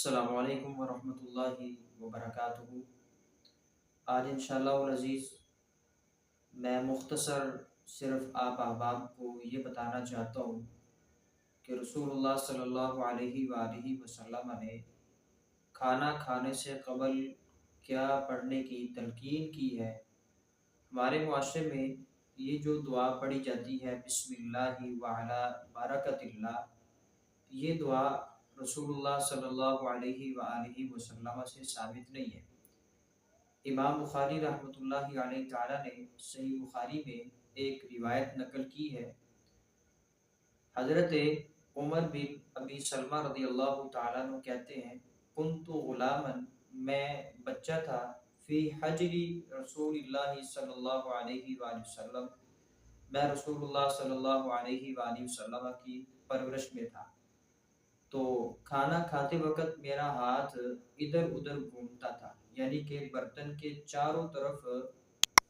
السلام علیکم ورحمۃ اللہ وبرکاتہ۔ آج انشاءاللہ العزیز میں مختصر صرف آپ احباب کو یہ بتانا چاہتا ہوں کہ رسول اللہ صلی اللہ علیہ وآلہ وسلم نے کھانا کھانے سے قبل کیا پڑھنے کی تلقین کی ہے۔ ہمارے معاشرے میں یہ جو دعا پڑھی جاتی ہے بسم اللہ وعلی برکت اللہ، یہ دعا رسول اللہ صلی اللہ علیہ وآلہ وسلم سے ثابت نہیں ہے۔ امام بخاری رحمۃ اللہ علیہ تعالیٰ نے صحیح بخاری میں ایک روایت نقل کی ہے۔ حضرت عمر بن ابی سلمہ رضی اللہ تعالیٰ عنہ کہتے ہیں، کنت غلاما، میں بچہ تھا، فی حجری رسول اللہ صلی اللہ علیہ وآلہ وسلم، میں رسول اللہ صلی اللہ علیہ وآلہ وسلم کی پرورش میں تھا، تو کھانا کھاتے وقت میرا ہاتھ ادھر ادھر گھومتا تھا، یعنی کہ برتن کے چاروں طرف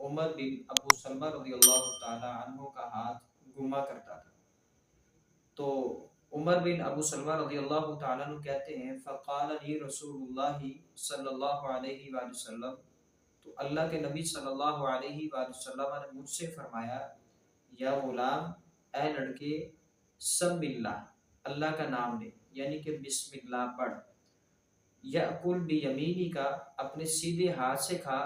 عمر بن ابو سلمہ رضی اللہ تعالی عنہ کا ہاتھ گھوما کرتا تھا۔ تو عمر بن ابو سلمہ رضی اللہ تعالیٰ عنہ کہتے ہیں، فقال لی رسول اللہ صلی اللہ علیہ وآلہ وسلم، تو اللہ کے نبی صلی اللہ علیہ وآلہ وسلم نے مجھ سے فرمایا، یا غلام، اے لڑکے، سم اللہ، اللہ کا نام لے، یعنی کہ بسم اللہ پڑھ، یأکل بیمینی کا، اپنے سیدھے ہاتھ سے کھا،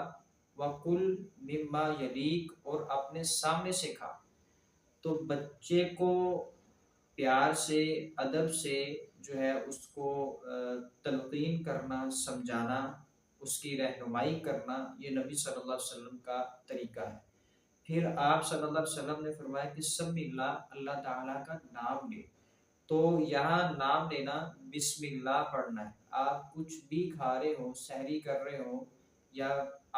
وکل مما یلیک، اور اپنے سامنے سے کھا۔ تو بچے کو پیار سے، ادب سے جو ہے اس کو تلقین کرنا، سمجھانا، اس کی رہنمائی کرنا، یہ نبی صلی اللہ علیہ وسلم کا طریقہ ہے۔ پھر آپ صلی اللہ علیہ وسلم نے فرمایا کہ سم اللہ، اللہ تعالیٰ کا نام لے۔ تو یہاں نام لینا بسم اللہ پڑھنا ہے۔ آپ کچھ بھی کھا رہے ہوں، سحری کر رہے ہوں یا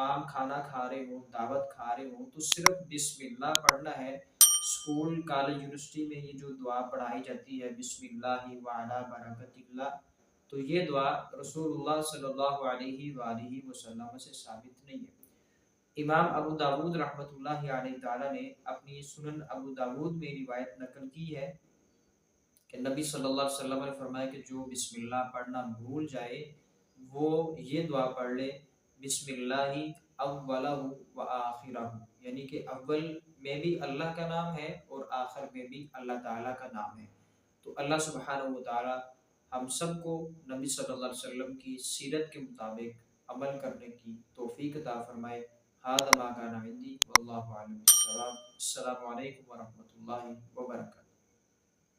عام کھانا کھا رہے ہوں، دعوت کھا رہے ہوں، تو صرف بسم اللہ پڑھنا ہے۔ اسکول، کالج، یونیورسٹی میں یہ جو دعا پڑھائی جاتی ہے بسم اللہ وعلی برکت اللہ، تو یہ دعا رسول اللہ صلی اللہ علیہ وآلہ وسلم سے ثابت نہیں ہے۔ امام ابو داود رحمۃ اللہ علیہ تعالیٰ نے اپنی سنن ابو داود میں روایت نقل کی ہے کہ نبی صلی اللہ علیہ وسلم نے فرمایا کہ جو بسم اللہ پڑھنا بھول جائے وہ یہ دعا پڑھ لے، بسم اللہ اولہ و آخرہ، یعنی کہ اول میں بھی اللہ کا نام ہے اور آخر میں بھی اللہ تعالیٰ کا نام ہے۔ تو اللہ سبحانہ و تعالیٰ ہم سب کو نبی صلی اللہ علیہ وسلم کی سیرت کے مطابق عمل کرنے کی توفیق عطا فرمائے۔ ھذا ما کان عندی واللہ اعلم بالصواب۔ السلام علیکم ورحمۃ اللہ وبرکاتہ۔